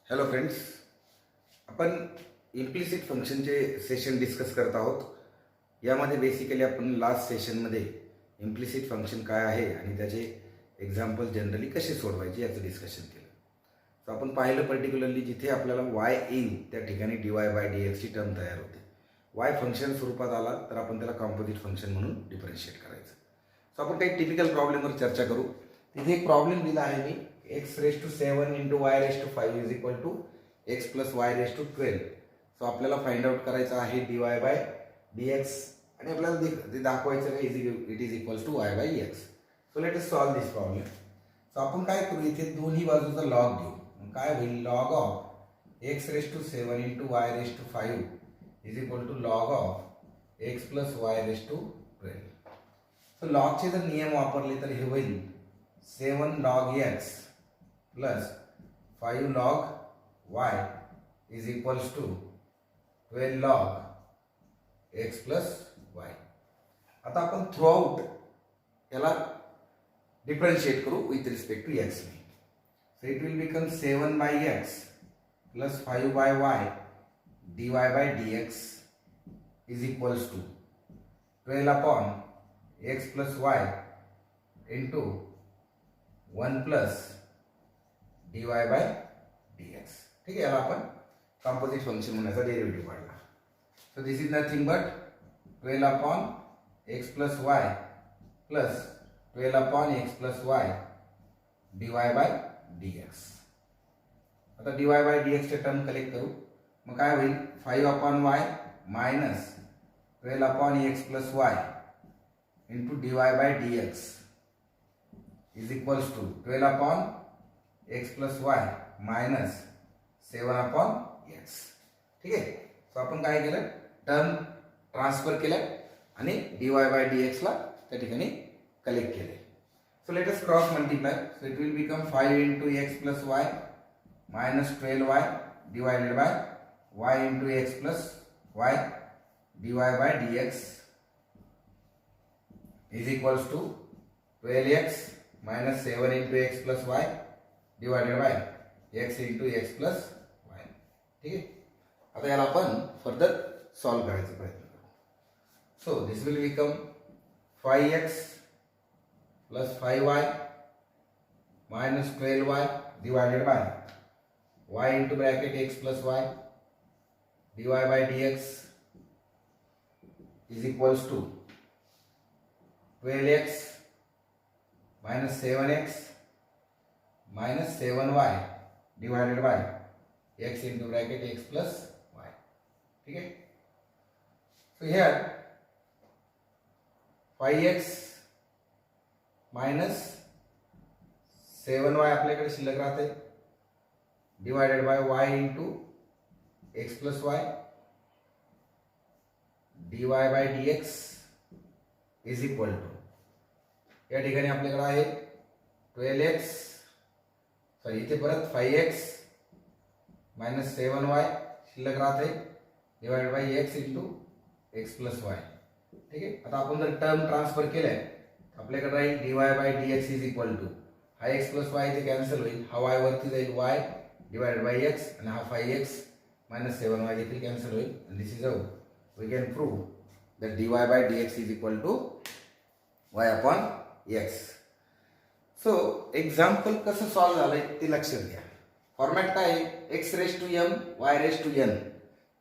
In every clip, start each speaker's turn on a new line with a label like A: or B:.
A: Hello friends, आपण implicit फंक्शनचे session discuss करत आहोत. यामध्ये बेसिकली आपण लास्ट सेशनमध्ये इम्प्लिसिट फंक्शन काय आहे आणि त्याचे एक्झाम्पल जनरली कसे सोडवायचे याचं डिस्कशन केलं. तर आपण पाहिलं पर्टिक्युलरली जिथे आपल्याला वाय येईल त्या ठिकाणी dy बाय dxची टर्म तयार होते. वाय फंक्शन स्वरूपात आला तर आपण त्याला कॉम्पोजिट फंक्शन म्हणून डिफरन्शिएट करायचं. सो आपण काही टिपिकल प्रॉब्लेमवर चर्चा करू. तिथे एक प्रॉब्लेम दिला आहे मी, x⁷ into y⁵ is equal to x plus y⁴. So आपल्याला फाइंड आउट करायचं आहे dy बाय dx आणि आपल्याला ते दाखवायचं आहे it is equals to y by x. So let us solve this problem. So आपण काय करू, इथे दोन्ही बाजूचा लॉग घेऊ. मग काय होईल, log of x⁷ into y⁵ is equal to log of x plus y⁴. So लॉगचे जर नियम वापरले तर हे होईल 7 log x plus 5 log y is equals to 12 log x plus y. आता आपण थ्रू आउट याला डिफरन्शिएट करू with respect to x. So it will become 7 by x plus 5 by y dy by dx is equals to 12 upon x plus y into 1 plus dy by dx. ठीक आहे, याला आपण composite function म्हणण्याचा derivative काढला. So this is nothing but 12 upon x plus y plus 12 upon x plus y dy by dx. आता dy by dx चे term collect करू. मग काय होईल, 5 upon y minus 12 upon x plus y into dy by dx is equals to 12 upon x plus y minus 7 upon x. ठीक आहे. So आपण काय केलं, टर्म ट्रान्सफर केलं आणि dy बाय dx ला त्या ठिकाणी कलेक्ट केले. So let us cross multiply. So it will become 5 into x plus y minus 12y divided by y into x plus y dy by dx is equals to 12x minus 7 into x plus y divided by x into x plus y. ठीक आहे. आता याला आपण further solve करायचा प्रयत्न करू. So this will become 5x plus 5y minus 12y divided by y into bracket x plus y dy by dx is equals to 12x minus 7x minus 7y divided by x into bracket x plus y. ठीक है. So here 5x minus 7y आपल्याकडे शिल्लक राहते divided by y into x plus y dy by dx is equal to, या ठिकाणी आपल्याकडे आहे 12x, sorry इथे परत 5x मायनस 7y शिल्लक राहते divided by x into x plus y. ठीक आहे. आता आपण जर टर्म ट्रान्सफर केलाय आपल्याकडे राहील dy by dx is equal to, हा x प्लस वाय इथे कॅन्सल होईल, हा y वरती जाईल y डिवाइडेड बाय x आणि हा 5x मायनस 7y देखील कॅन्सल होईल. आणि this is how we can prove that dy by dx is equal to y upon x. So example कसं सॉल्व झालंय ते लक्षात घ्या. फॉर्मॅट काय आहे, x⁻m y⁻n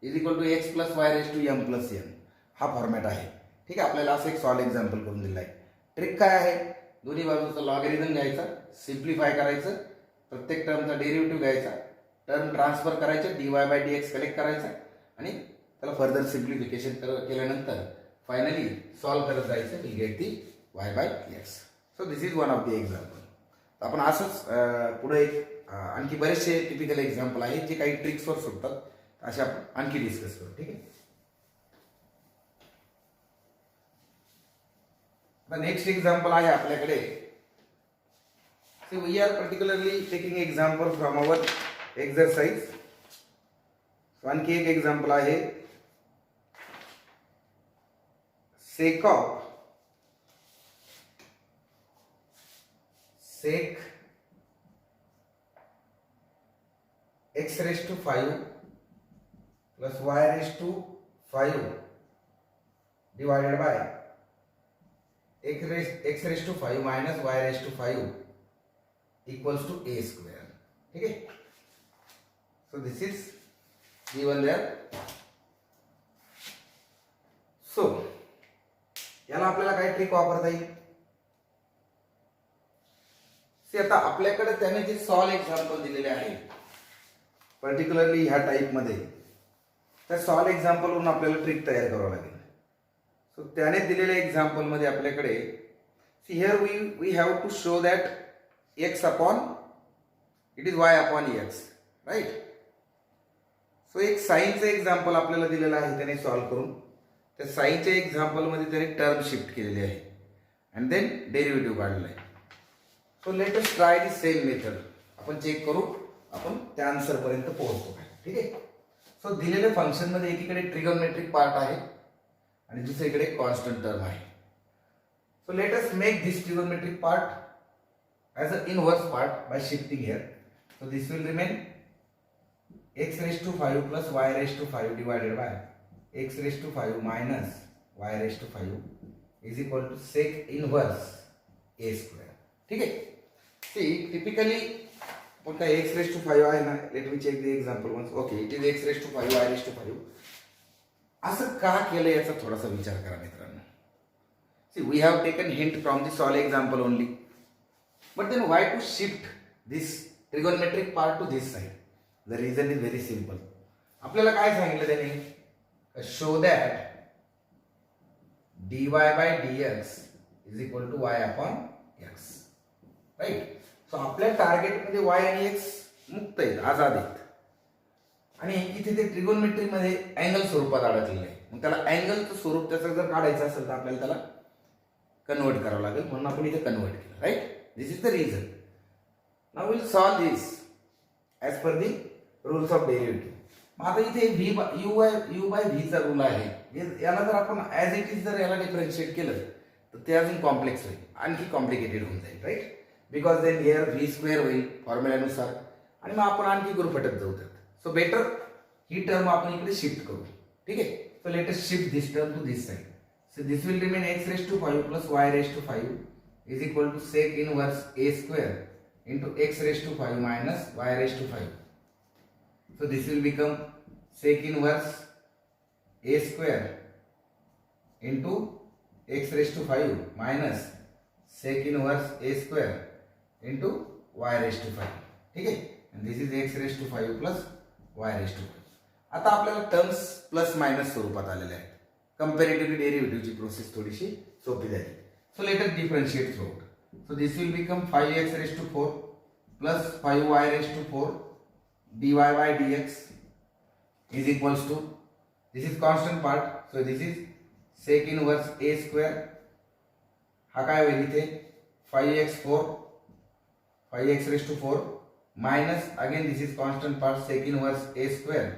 A: is equal to x plus y⁻m plus n हा फॉर्मॅट आहे. ठीक आहे. आपल्याला असं एक सॉल्व एक्झाम्पल करून दिलं आहे. ट्रिक काय आहे, दोन्ही बाजूचा लॉगॅरिथम घ्यायचा, सिम्प्लिफाय करायचं, प्रत्येक टर्मचा डेरिव्हेटिव्ह घ्यायचा, टर्म ट्रान्सफर करायचे, dy बाय dx कलेक्ट करायचा आणि त्याला फर्दर सिम्प्लिफिकेशन केल्यानंतर फायनली सॉल्व करत जायचं, will get the y by x. So this is one of the example. आपण असंच पुढे एक आणखी बरेचसे टिपिकल एक्झाम्पल आहेत जे काही ट्रिक्सवर सुटतात, असे आपण आणखी डिस्कस करू. ठीक आहे. आता नेक्स्ट एक्झाम्पल आहे आपल्याकडे. We are particularly taking example from our exercise. आणखी एक एक्झाम्पल आहे, sec x raise to 5 plus y raise to 5 divided by x raise to 5 minus y raise to 5 equals to a square. ठीक आहे. So this is given there. So याला आपल्याला काय trick वापरता येईल. आता आपल्याकडे त्याने जे सॉल्व एक्झाम्पल दिलेले आहे पर्टिक्युलरली ह्या टाईपमध्ये, त्या सॉल्व एक्झाम्पलवरून आपल्याला ट्रिक तयार करावं लागेल. सो त्याने दिलेल्या एक्झाम्पलमध्ये आपल्याकडे see here we have to show that x upon it is y upon x, right. So एक साईनचं एक्झाम्पल आपल्याला दिलेलं आहे त्याने सॉल्व करून. त्या साईनच्या एक्झाम्पलमध्ये त्याने टर्म शिफ्ट केलेली आहे अँड देन डेरिव्हेटिव्ह काढलेला आहे. So let us try the same method. आपण चेक करू आपण त्या आन्सर पर्यंत पोहोचतो काय. ठीक आहे. सो दिलेल्या फंक्शन मध्ये एकीकडे ट्रिगोनोमेट्रिक पार्ट आहे आणि दुसरीकडे कॉन्स्टंट टर्म आहे. So let us make this trigonometric part as a inverse part by shifting here. So this will remain x raise to 5 plus y raise to 5 divided by x raise to 5 minus y raise to 5 is equal to sec inverse a square. ठीक आहे. See typically कोणता x raise to 5 आहे ना, let me check the example once. Okay, it is x raise to 5 y raise to 5. असं का केलं याचा थोडासा विचार करा मित्रांनो. See we have taken hint from the solve example only, but then why to shift this trigonometric part to this side. The reason is very simple. आपल्याला काय सांगितलं त्याने, show that dy by dx is equal to y upon x, right. So आपल्या टार्गेटमध्ये y आणि x मुक्त आहेत, आझाद आहेत, आणि इथे ते ट्रिगोनोमेट्री मध्ये अँगल स्वरूपात अडकलेलं आहे. मग त्याला अँगलचं स्वरूप त्याचं जर काढायचं असेल तर आपल्याला त्याला कन्वर्ट करावं लागेल, म्हणून आपण इथे कन्वर्ट केलं, right. This is the reason. Now will solve this as per the rules of derivative. मग आता इथे u बाय v चा रूल आहे. याला जर आपण ॲज इट इज जर याला डिफरन्शिएट केलं तर ते अजून कॉम्प्लेक्स होईल, आणखी कॉम्प्लिकेटेड होऊन जाईल, right. Because then here v square होईल फॉर्म्युल्यानुसार आणि मग आपण आणखी गुरफटत जाऊ त्यात. सो बेटर ही टर्म आपण इकडे शिफ्ट करू. ठीक आहे. So let us shift this term to this side. So this will remain x raise to 5 plus y raise to 5 is equal to sec inverse a square into x raise to 5 minus y raise to 5. So this will become sec inverse a square into x raised to 5 minus sec inverse a square into y raised to 5. ठीक आहे. and this is x raised to 5 plus y raised to 5. आता आपल्याला terms plus minus स्वरूपात आलेले आहेत. Comparatively डेरिव्हेटिव्हची process थोडीशी सोपी झाली. So let us differentiate through out. So this will become 5x raised to 4 plus 5y raised to 4 dy by dx is equals to, this is constant part, so this is sec inverse a square. हा काय होईल इथे 5x raised to 4 minus again this is constant part sec inverse a square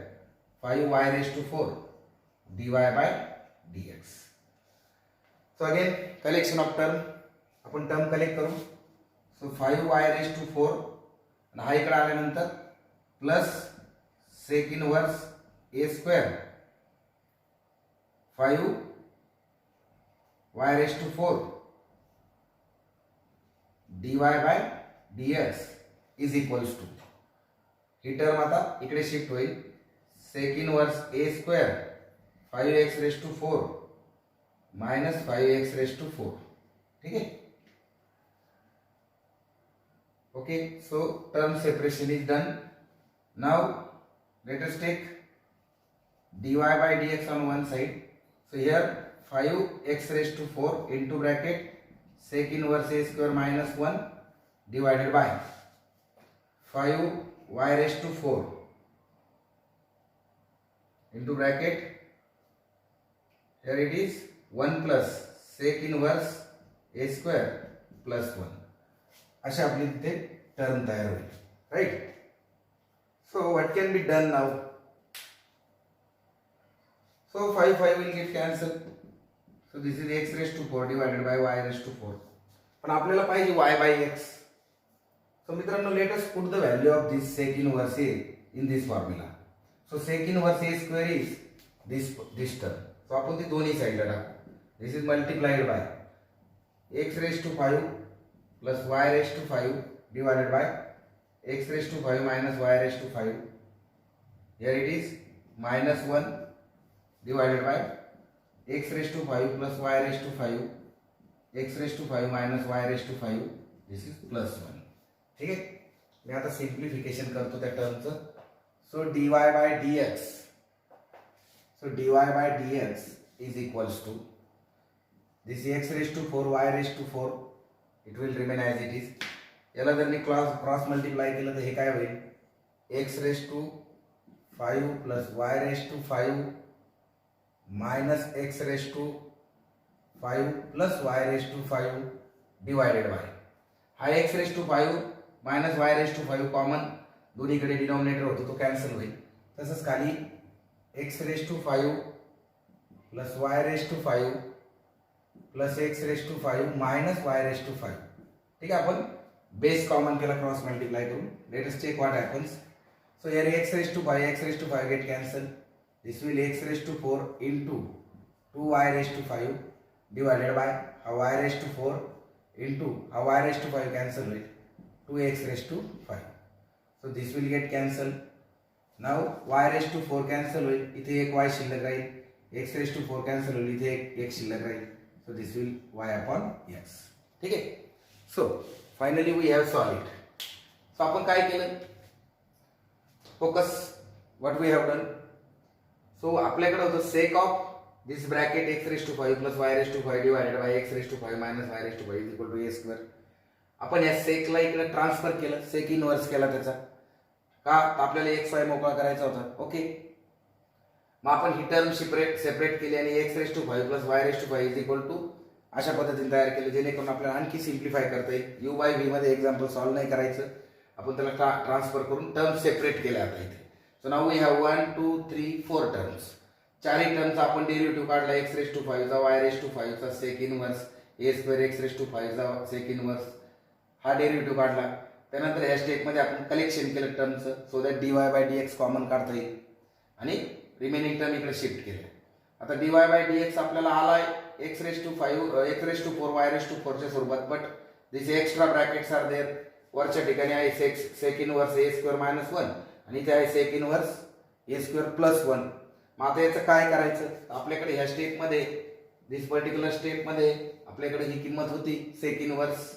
A: 5y raised to 4 dy by dx. So again collection of term, आपण term collect करू. So 5y raised to 4 आणि हा इकडे आल्यानंतर plus sec inverse a square 5 y raise to 4 dy by dx is equals to, ही term आता इकडे shift होईल. Sec inverse a square 5x raise to 4 minus 5x raise to 4. ठीक आहे. Okay. So term separation is done. Now let us take dy by dx on one side. So here 5x raised to 4 into bracket sec inverse a square minus 1 divided by 5y raised to 4 into bracket, here it is 1 plus sec inverse a square plus 1. अशा आपली तिथे term तयार होईल, right. So what can be done now? So 5 will get cancelled. So this is x raised to 4 divided by y raised to 4. पण आपल्याला पाहिजे y by x. So मित्रांनो, let us put the value of this sec inverse a in this formula. So sec inverse a square is this term. So आपण ती दोन्ही साईडला टाकू. This is multiplied by x raised to 5 plus y raised to 5 divided by x raised to 5 minus y raised to 5. Here it is minus 1 divided by x raised to 5 plus y raised to 5, x raised to 5 minus y raised to 5. This is plus 1. ठीक है. मी आता simplification करतो त्या टर्मचं. So dy by dx. So dy by dx is equals to this x raised to 4 y raised to 4. It will remain as it is. याला जर मी cross multiply केलं तर हे काय होईल? x raised to 5 plus y raised to 5 minus x raised to 5 plus y raised to 5 divided by हा x raised to 5 minus y raised to 5 common दोन्हीकडे denominator होतो तो कॅन्सल होईल. तसंच खाली x raised to 5 plus y raised to 5 plus x raised to 5 minus y raised to 5. ठीक आहे. आपण बेस कॉमन केला क्रॉस मल्टिप्लाय करून. Let us check what happens. So here x raised to 5, x raised to 5 get cancelled. This will x raised to 4 into 2y raised to 5 divided by y raised to 4 into y raised to 5 cancel with 2x raised to 5. So this will get cancelled. Now y raised to 4 cancel होईल. इथे एक y शिल्लक राहील. x raised to 4 cancel होईल. इथे एक x शिल्लक राहील. So this will y upon x. ठीक आहे. So finally we have solved it. So आपण काय केलं? Focus what we have done. So आपल्याकडे होतं sec of this bracket x raised to 5 plus y raised to 5 divided by x raised to 5 minus y raised to 5 is equal to a square. आपण या sec ला इकडे transfer केलं, sec inverse केला त्याचा. का? आपल्याला x y मोकळा करायचा होता. ओके. मग आपण ही टर्म सेपरेट केली आणि x raised to 5 plus y raised to 5 is equal to अशा पद्धतीने तयार केलं जेणेकरून आपल्याला आणखी सिम्प्लिफाय करता येईल. u by v मध्ये एक्झाम्पल सॉल्व्ह नाही करायचं. आपण त्याला ट्रान्सफर करून टर्म सेपरेट केल्या आता इथे. So now we have 1 2 3 4 terms. चारही टर्मचा आपण डेरिव्हेटिव्ह काढला. x रेज टू 5 चा y रेज टू 5 चा sec inverse a square x raise to 5 चा सेक इनवर्स हा डेरिव्हेटिव्ह काढला. त्यानंतर ह्या स्टेप मध्ये आपण कलेक्शन केलं टर्मचं so that dy by dx common काढता येईल आणि रिमेनिंग टर्म इकडे शिफ्ट केले. आता dy बाय dx आपल्याला आलाय x raise to 5 x raise to 4 y raise to 4 च्या स्वरूपात. But this extra brackets are there. वरच्या ठिकाणी आहे sec inverse a square minus 1 आणि इथे आहे sec inverse a square plus 1. मग आता याचं काय करायचं? आपल्याकडे ह्या स्टेप मध्ये दिस पर्टिक्युलर स्टेप मध्ये आपल्याकडे ही किंमत होती सेक इनवर्स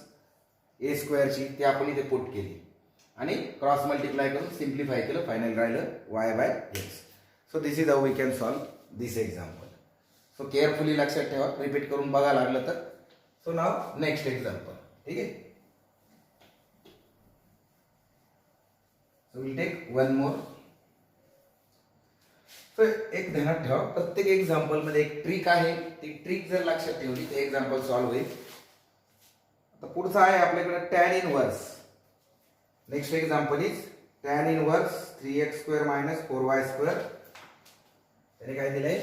A: a स्क्वेअर ची, ती आपण इथे पुट केली आणि क्रॉस मल्टिप्लाय करून सिम्प्लिफाय केलं. फायनल राहिलं y by x. So this is how we can solve this example. So carefully लक्षात ठेवा, रिपीट करून बघा लागलं तर. So now next example. ठीक आहे. So we'll take one more. So एक ध्यानात ठेवा, प्रत्येक एक्झाम्पल मध्ये एक ट्रिक आहे. ती ट्रिक जर लक्षात ठेवली तर एक्झाम्पल सॉल्व्ह होईल. आता पुढचा आहे आपल्याकडे tan inverse. Next example is tan inverse 3x square minus 4y square. त्याने काय दिलंय?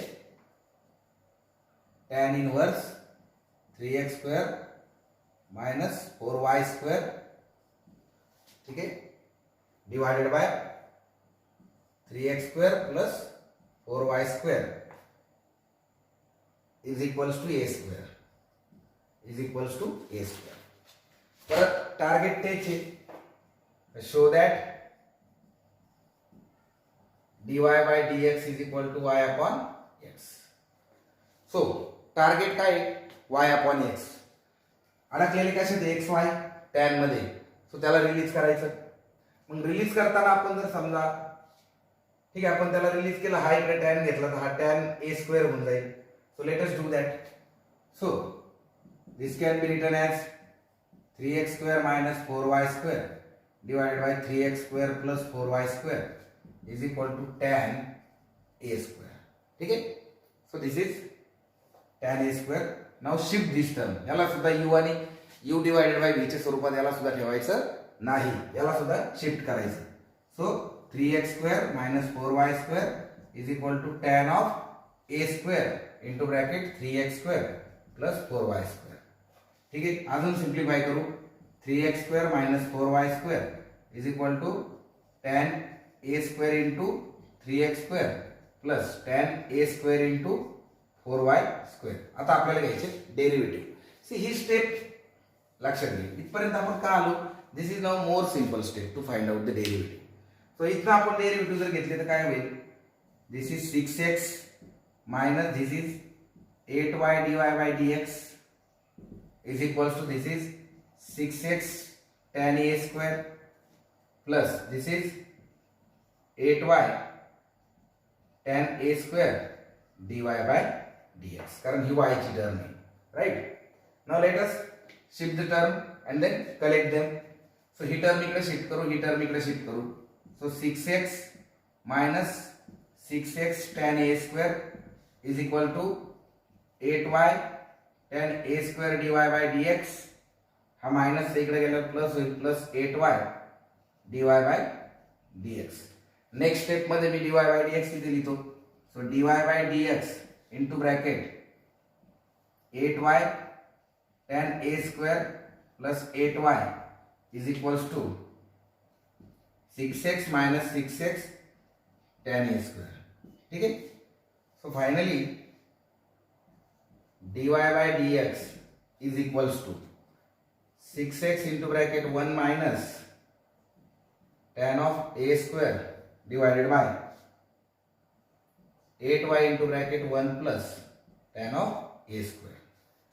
A: tan inverse 3x square minus 4y square. ठीक आहे. Divided by 3x square plus 4y square is equals to a square. Is equals to a square. परत target तेच आहे. Show that dy by dx is equal to y upon x. सो target काय? y upon x. अडकलेले कशात? X y tan मध्ये. So त्याला release करायचं. मग रिलीज करताना आपण जर समजा ठीक आहे आपण त्याला रिलीज केलं, हा इकडे टॅन घेतला तर हा टॅन a स्क्वेअर होऊन जाईल. So let us do that. So this can be written as 3x square minus 4y square divided by 3x square plus 4y square is equal to tan a square. ठीक आहे. So this is tan a square. Now shift this term. याला सुद्धा u आणि u divided by v च्या स्वरूपात याला सुद्धा ठेवायचं नाही, याला सुद्धा शिफ्ट करायचं. So 3x square minus 4y square is equal to tan of a square into bracket 3x square plus 4y square. ठीक आहे. अजून सिम्प्लिफाय करू. 3x square minus 4y square is equal to tan a square into 3x square plus tan a square into 4y square. आता आपल्याला घ्यायचे derivative. C ही step लक्षात घ्या. इथपर्यंत आपण का आलो? This is now more simple step to find out the derivative. So इथं आपण डेरिव्हेटिव्ह जर घेतले तर काय होईल? This is 6x minus this is 8y dy by dx is equals to this is 6x tan a square plus this is 8y tan a square dy by dx. कारण ही y ची term आहे, right? Now let us shift the term and then collect them. So he term इकडे shift करू, ही term इकडे shift करू. So 6x minus 6x tan a square is equal to 8y tan a square dy by dx. हा minus इकडे गेल्यावर plus होईल, plus 8y dy by dx. Next step मध्ये मी dy by dx किती लिहितो? So dy by dx into bracket 8y tan a square plus 8y is equals to 6x minus 6x tan a square. ठीक है? So finally dy by dx is equals to 6x into bracket 1 minus tan of a square divided by 8y into bracket 1 plus tan of a square.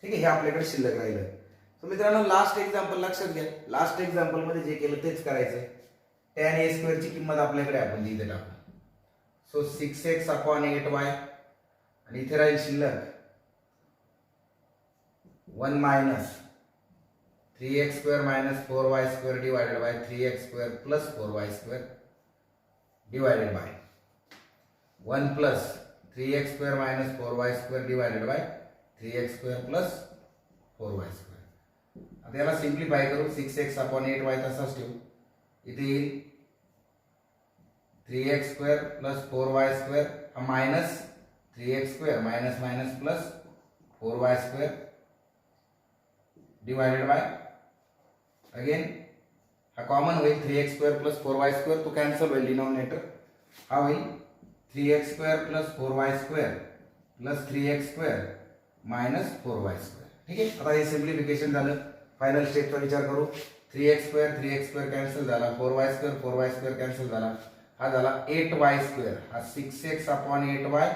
A: ठीक आहे? हे आपल्याकडे शिल्लक राहिलं. So मित्रांनो last example लक्षात घ्या. लास्ट एक्झाम्पल मध्ये जे केलं तेच करायचंय. tan a square ची किंमत आपल्याकडे आपण इथे टाकू. सो 6x upon 8y आणि इथे राहील शिल्लक 1 minus 3x square minus 4y square divided by 3x square plus 4y square divided by 1 plus 3x square minus 4y square divided by 3x square plus 4y square. आता याला सिंप्लिफाय करू. 6x upon 8y तसाच ठेवू. इथे येईल 3x square plus 4y square हा minus 3x square minus minus plus 4y square divided by again हा common होईल 3x square plus 4y square तो कॅन्सल होईल डिनॉमिनेटर. हा होईल 3x square plus 4y square plus 3x square minus 4y square. ठीक आहे? आता हे सिम्प्लिफिकेशन झालं. फायनल स्टेपचा विचार करू. 3x square कॅन्सल झाला, 4y square कॅन्सल झाला. हा झाला 8y square. हा 6x upon 8y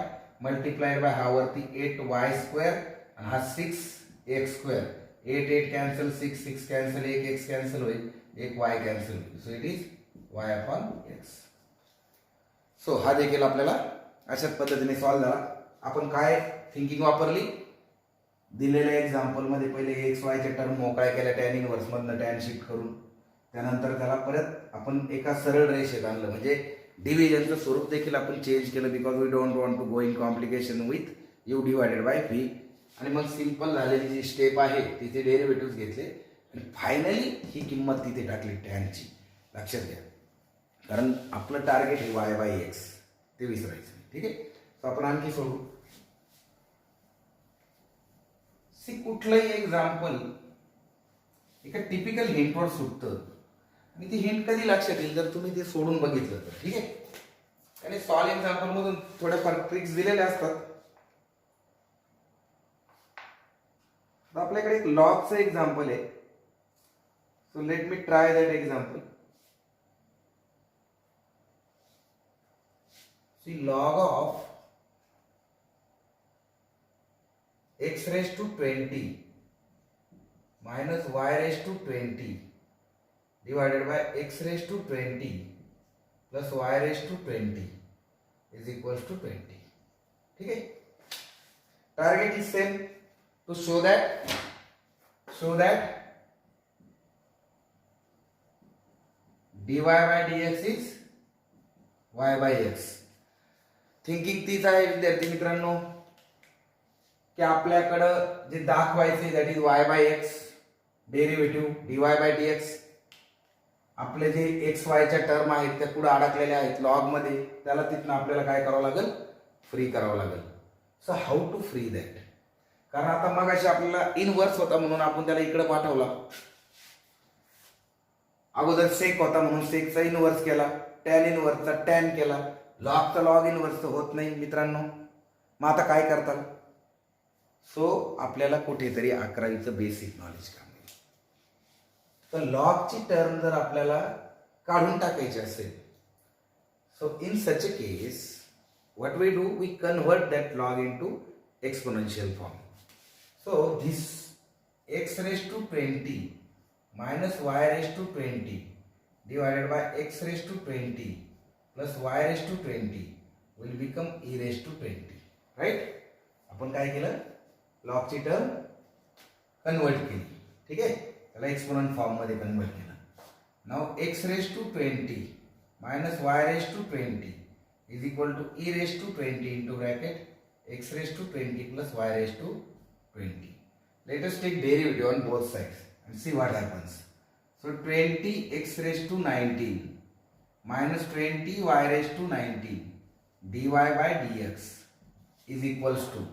A: multiplied by हा वरती 8y square आणि हा 6x square. 8 8 cancel, 6 6 cancel, 1 x cancel होईल, 1 y कॅन्सल होईल. So it is y upon x. So हा देखील आपल्याला अशाच पद्धतीने सॉल्व्ह झाला. आपण काय थिंकिंग वापरली? दिलेल्या एक्झाम्पल मध्ये पहिले एक्स वाय च्या टर्म मोकळ्या केल्या टॅन इनव्हर्स मधनं टॅन शिफ्ट करून. त्यानंतर त्याला परत आपण एका सरळ रेषेत आणलं. म्हणजे डिव्हिजनचं स्वरूप देखील आपण चेंज केलं because we don't want to go in complication with u divided by v. आणि मग सिंपल झालेली जी स्टेप आहे तिथे डेरिव्हेटिव्ह घेतले आणि फायनली ही किंमत तिथे टाकली टॅनची. लक्षात घ्या, कारण आपलं टार्गेट हे वाय बाय एक्स ते विसरायचं. ठीक आहे? तर आपण आणखी सोडू. कुठलंही एक्झाम्पल एका टिपिकल हिंटवर सुटतं आणि ती हिंट कधी लक्षात येईल जर तुम्ही ते सोडून बघितलं तर. ठीक आहे? आणि सॉल्व एक्झाम्पल मधून थोड्याफार ट्रिक्स दिलेल्या असतात. तर आपल्याकडे एक लॉगचं एक्झाम्पल आहे. So let me try that example. See log of x raised to 20 minus y raised to 20 divided by x raised to 20 plus y raised to 20 is equals to 20. ठीक है? Target is same to show that dy by dx is y by x. Thinking तीच आहे विद्यार्थी मित्रांनो की आपल्याकडं जे दाखवायचे that is y by x derivative dy by dx. आपले जे एक्स वायच्या टर्म आहेत त्या पुढे अडकलेल्या आहेत लॉग मध्ये, त्याला तिथनं आपल्याला काय करावं लागेल? फ्री करावं लागेल. So how to free that? कारण आता मगाशी आपल्याला इनवर्स होता म्हणून आपण त्याला इकडे पाठवला. अगोदर सेक होता म्हणून सेकचा इनवर्स केला. टॅन इनवर्सचा टॅन केला, लॉगचा लॉग इनवर्सचं होत नाही मित्रांनो. मग आता काय करताल? सो आपल्याला कुठेतरी 11वीचं बेसिक नॉलेज काम येईल. तर लॉगची टर्म जर आपल्याला काढून टाकायची असेल, so in such a case what we do, we convert that log into exponential form. So this x raised to 20 minus y raised to 20 divided by x raised to 20 plus y raised to 20 will become e raised to 20. Right? आपण काय केलं? लॉगची term convert केली. ठीक आहे, त्याला exponent form मध्ये convert केलं. Now x raised to 20 minus y raised to 20 is equal to e raised to 20 into bracket x raised to 20 plus y raised to 20. Let us take derivative on both sides and see what happens. So 20 x raised to 19 minus 20 y raised to 19 dy by dx is equals to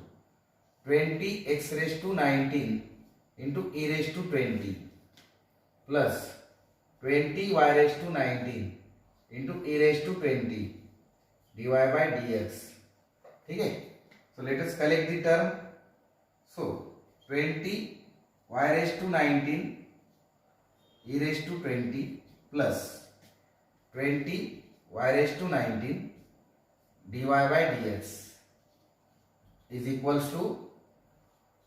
A: 20 x raised to 19 into e raised to 20 plus 20 y raised to 19 into e raised to 20 dy by dx. ठीक है, so let us collect the term. So 20 y raised to 19 e raised to 20 plus 20 y raised to 19 dy by dx is equals to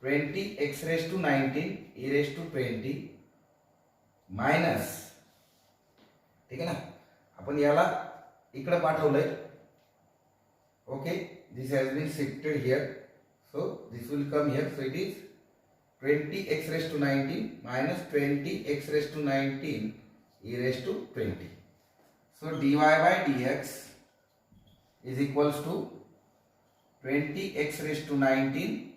A: 20 x raised to 19 e raised to 20 minus, ठीक है ना, आपण याला इकडे पाठवलंय. Okay, this has been shifted here, so this will come here. So it is 20 x raised to 19 minus 20 x raised to 19 e raised to 20. So dy by dx is equals to 20 x raised to 19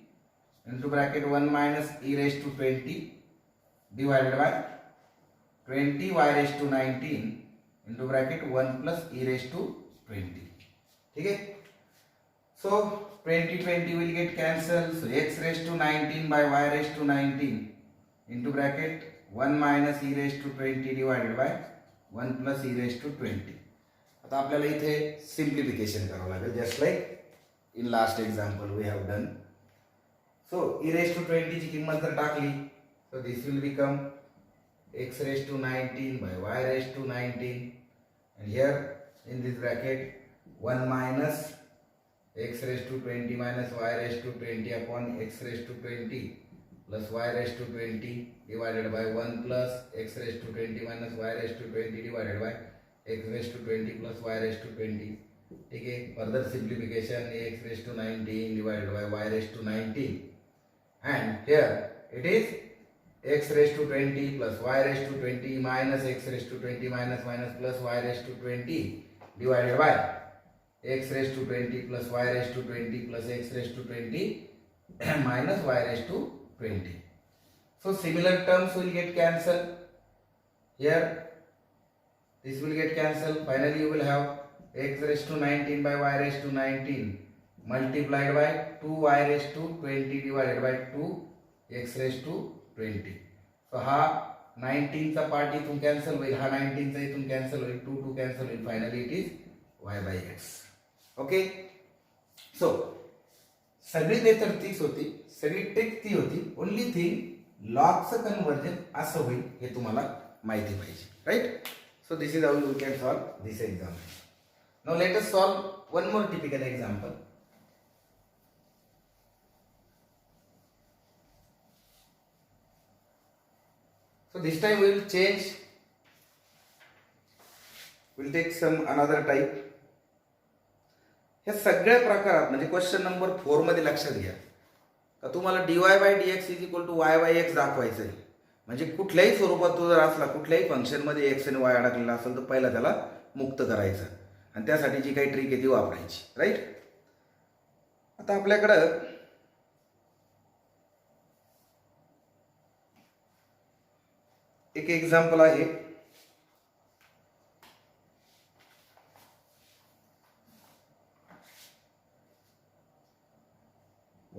A: into bracket 1 minus e raised to 20 divided by 20 y raised to 19 into bracket 1 plus e raised to 20. ठीक है, so 20 20 will get cancelled. So x raised to 19 by y raised to 19 into bracket 1 minus e raised to 20 divided by 1 plus e raised to 20. आता आपल्याला इथे simplification करावं लागेल, just like in last example we have done. So e raised to 20 ची किंमत जर टाकली, so this will become x raised to 19 by y raised to 19, and here in this bracket 1 minus x raised to 20 minus y raised to 20 upon x raised to 20 plus y raised to 20 divided by 1 plus x raised to 20 minus y raised to 20 divided by x raised to 20 plus y raised to 20. ठीक है, further simplification x raised to 19 divided by y raised to 19, and here it is x raised to 20 plus y raised to 20 minus x raised to 20 minus plus y raised to 20 divided by x raised to 20 plus y raised to 20 plus x raised to 20 minus y raised to 20. So similar terms will get cancelled. Here this will get cancelled. Finally you will have x raised to 19 by y raised to 19 multiplied by 2y raised to 20 divided by 2 x raised to 20. So हा 19 चा part इथून cancel होईल, हा 19 चा इथून cancel होईल, 2 2 cancel होईल, finally it is y by x. Okay, so सगळी मेथड तीच होती, सगळी ट्रिक ती होती. ओनली थिंग लॉगचं कन्वर्जन असं होईल हे तुम्हाला माहिती पाहिजे. Right, so this is how you can solve this example. Now let us solve one more typical example. So this time we will change, we will take some another type. ह्या सगळ्या प्रकारात म्हणजे क्वेश्चन नंबर 4 मध्ये लक्षात घ्या का तुम्हाला dy by dx is equal to y by x दाखवायचं आहे. म्हणजे कुठल्याही स्वरूपात तो जर असला, कुठल्याही फंक्शन मध्ये x आणि y अडकलेला असेल तर पहिला त्याला मुक्त करायचं आणि त्यासाठी जी काही ट्रिक आहे ती वापरायची. राईट, आता आपल्याकडं एक एक्झाम्पल आहे.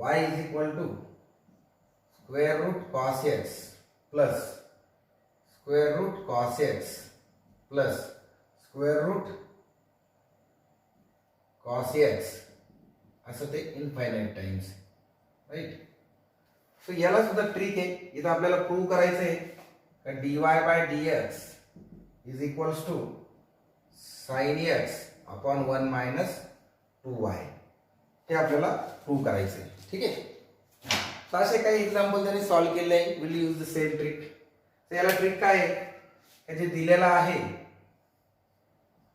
A: y is equal to square root cos x plus square root cos x plus square root cos x असं ते इनफायनाईट टाइम्स, राईट. सो याला सुद्धा ट्रिक आहे. इथं आपल्याला प्रूव्ह करायचं आहे का dy by dx is equals to sin x upon 1 minus 2y. हे आपल्याला प्रूव्ह करायचं आहे. ठीक आहे. तर असे काही एक्झाम्पल त्यांनी सॉल्व्ह केले आहे. Will use the same trick. तर याला ट्रिक काय आहे, हे जे दिलेलं आहे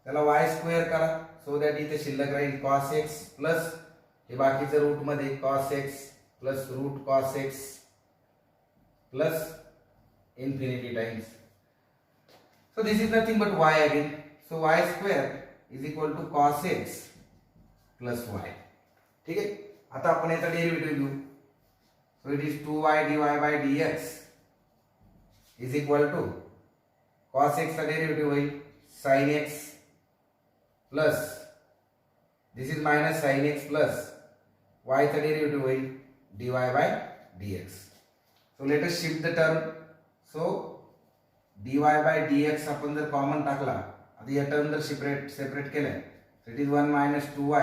A: त्याला y स्क्वेअर करा, सो दॅट इथे शिल्लक राहील cos x प्लस हे बाकीचं रूट मध्ये cos x plus root cos x plus infinity times. So this is nothing but y again. So y square is equal to cos x plus y. ठीक आहे. आता आपण याचा डेरिव्हेटिव्ह घेऊ. So it is 2y dy by dx is equal to cos x चा derivative होईल sin x plus this is minus sin x plus y चा derivative होईल dy by dx. So let us shift the term. So dy by dx आपण जर common टाकला, आता या term जर सेपरेट केलं, so it is 1 minus 2y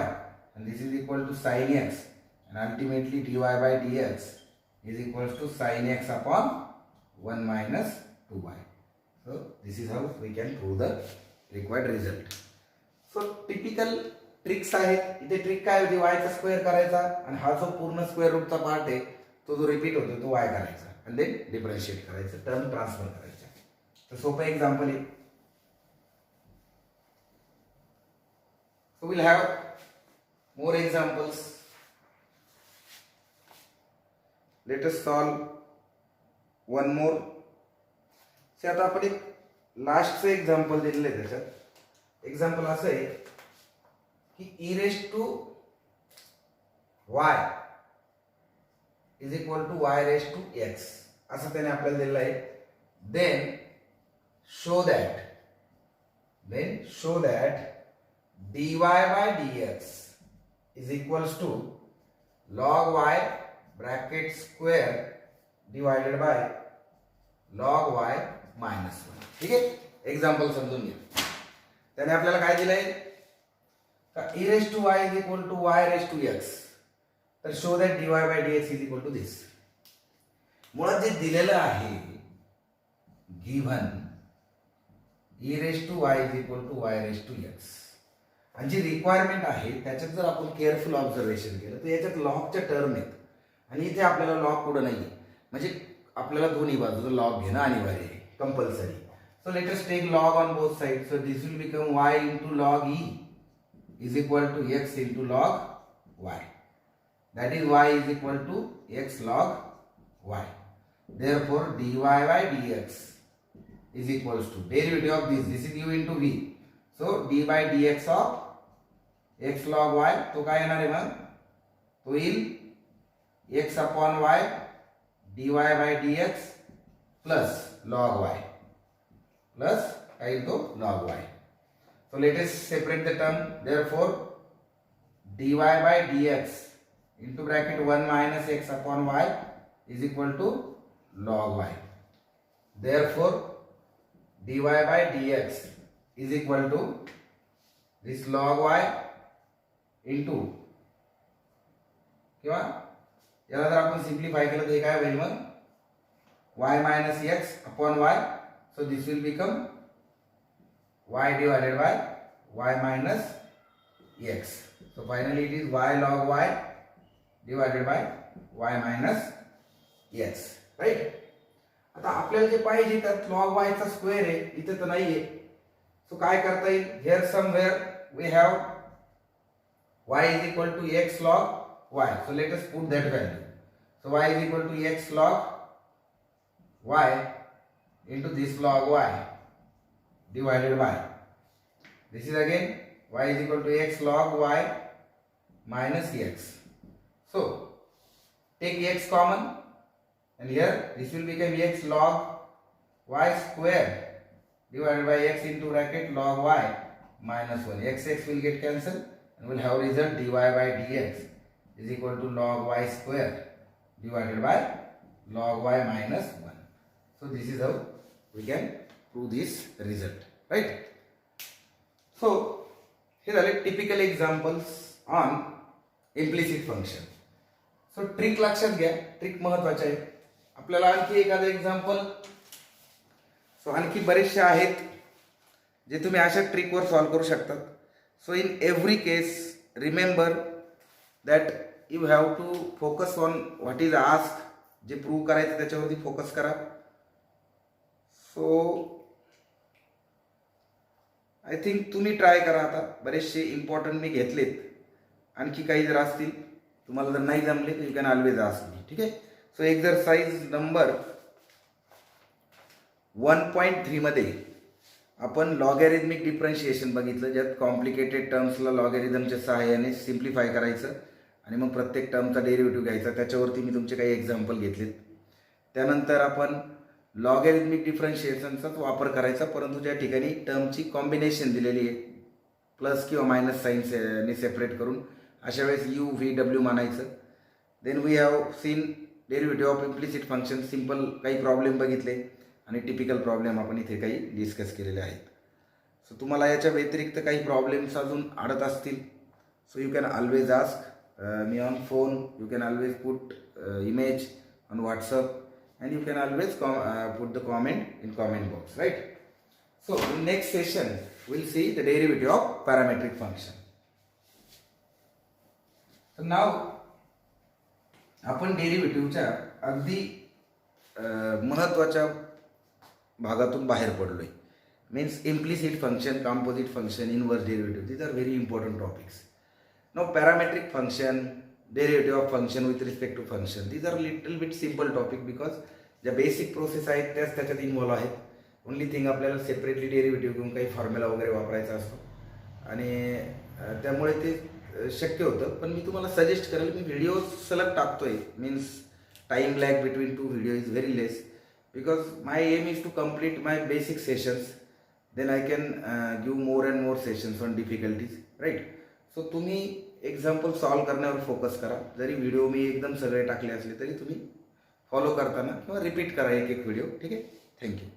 A: and this is equal to sin x and ultimately dy by dx is equals to sin x upon 1 minus 2y. So this is how we can prove the required result. So typical tricks आहेत. इथे trick काय होती, y चा square करायचा आणि हा जो पूर्ण स्क्वेअर रूटचा पार्ट आहे तो जो रिपीट होतो तो y करायचा आणि देन डिफरन्शिएट करायचं, टर्म ट्रान्सफर करायचं. तर सोपं एक्झाम्पल आहे. So will have more examples. Late us solve one मोर. आता आपण एक लास्टचं एक्झाम्पल दिलेलं आहे. त्याच्यात एक्झाम्पल असं आहे की e raised to y is equal to y raised to x असं त्याने आपल्याला दिलेलं आहे. then show that dy by dx is equals to log y bracket square divided by log y minus 1. ठीक आहे. एक्झाम्पल समजून घ्या. त्याने आपल्याला काय दिलंय, e raised to y is equal to y raised to x. तर show that dy by dx is equal to this. मुळात जे दिलेलं आहे given e raised to y is equal to y raised to x आणि जी requirement आहे त्याच्यात जर आपण केअरफुल ऑब्झर्वेशन केलं तर याच्यात लॉगच्या टर्म आहेत आणि इथे आपल्याला लॉग पुढे नाहीये, म्हणजे आपल्याला दोन्ही बाजूला लॉग घेणं अनिवार्य आहे, compulsory. So let us take log on both side. So this will become y into log e is equal to x into log y. That is y is equal to x log y. Therefore dy by dx is equals to derivative of this. This is u into v. So d by dx of x log y तो काय येणार आहे मग, तो येईल x upon y dy by dx plus log y plus काय येईल तो log y. So let us separate the term. Therefore dy by dx into bracket 1 minus x upon y is equal to log y. Therefore dy by dx is equal to this log y into किंवा याला जर आपण simplify केलं तर काय होईल मग, y minus x upon y. So this will become y divided by y minus x. So finally it is y log y divided by y minus x. Right? आता आपल्याला जे पाहिजे त्यात log y चा स्क्वेअर आहे, इथे तर नाहीये. सो काय करता येईल, here somewhere we have y is equal to x log y. So let us put that value. So y is equal to x log y into this log y divided by, this is again y is equal to x log y minus x. So take x common and here this will become x log y square divided by x into bracket log y minus 1. X will get cancelled and we'll have result dy by dx is equal to log y square divided by log y minus 1. So this is how we can prove this result, right? So हे झाले typical examples on implicit function. So trick लक्षात घ्या, trick महत्वाचे आहे. आपल्याला आणखी एखादं example, so आणखी बरेचसे आहेत जे तुम्ही अशा ट्रिकवर सॉल्व्ह करू शकतात. So in every case remember that you have to focus on what is ask. जे प्रूव्ह करायचं त्याच्यावरती फोकस करा. सो आय थिंक तुम्ही ट्राय करा. आता बरेचसे इम्पॉर्टंट मी घेतलेत, आणखी काही जर असतील तुम्हाला जर नाही जमले तर you can always ask me. ठीक आहे. सो एक्झरसाइज नंबर 1.3 मध्ये आपण लॉगॅरिथमिक डिफरन्शिएशन बघितलं, ज्यात कॉम्प्लिकेटेड टर्म्सला लॉगॅरिथमच्या सहाय्याने सिम्प्लिफाय करायचं आणि मग प्रत्येक टर्मचा डेरिव्हेटिव्ह घ्यायचा. त्याच्यावरती मी तुमचे काही एक्झाम्पल घेतलेत. त्यानंतर आपण लॉगॅरिथमिक डिफरन्शिएशनचाच वापर करायचा, परंतु ज्या ठिकाणी टर्मची कॉम्बिनेशन दिलेली आहे प्लस किंवा मायनस साईन्सने सेपरेट करून, अशा वेळेस यू व्ही डब्ल्यू मानायचं. Then we have seen derivative of implicit function. Simple काही प्रॉब्लेम बघितले आणि टिपिकल प्रॉब्लेम आपण इथे काही डिस्कस केलेले आहेत. सो तुम्हाला याच्या व्यतिरिक्त काही प्रॉब्लेम्स अजून अडत असतील, so you can always ask me on phone. You can always put image on WhatsApp and you can always put the comment in comment box, right? So in next session we'll see the derivative of parametric function. So now आपण डेरिव्हेटिव्हच्या अगदी महत्त्वाच्या भागातून बाहेर पडलोय. Means implicit function, composite function, inverse derivative, these are very important topics. Now parametric function, derivative of function with respect to function, these are little bit simple topic because ज्या basic process आहेत त्याच त्याच्यात involve आहेत. Only thing आपल्याला separately derivative घेऊन काही formula वगैरे वापरायचा असतो आणि त्यामुळे ते शक्य होतं. पण मी तुम्हाला सजेस्ट करेल, मी व्हिडिओ सलग टाकतोय. Means time lag between two video is very less because my aim is to complete my basic sessions. Then I can give more and more sessions on difficulties, right? सो तुम्ही example solve करण्यावर focus करा. जरी video मी एकदम सगळे टाकले असले तरी तुम्ही फॉलो करताना किंवा रिपीट करा एक एक व्हिडिओ. ठीक आहे. थँक्यू.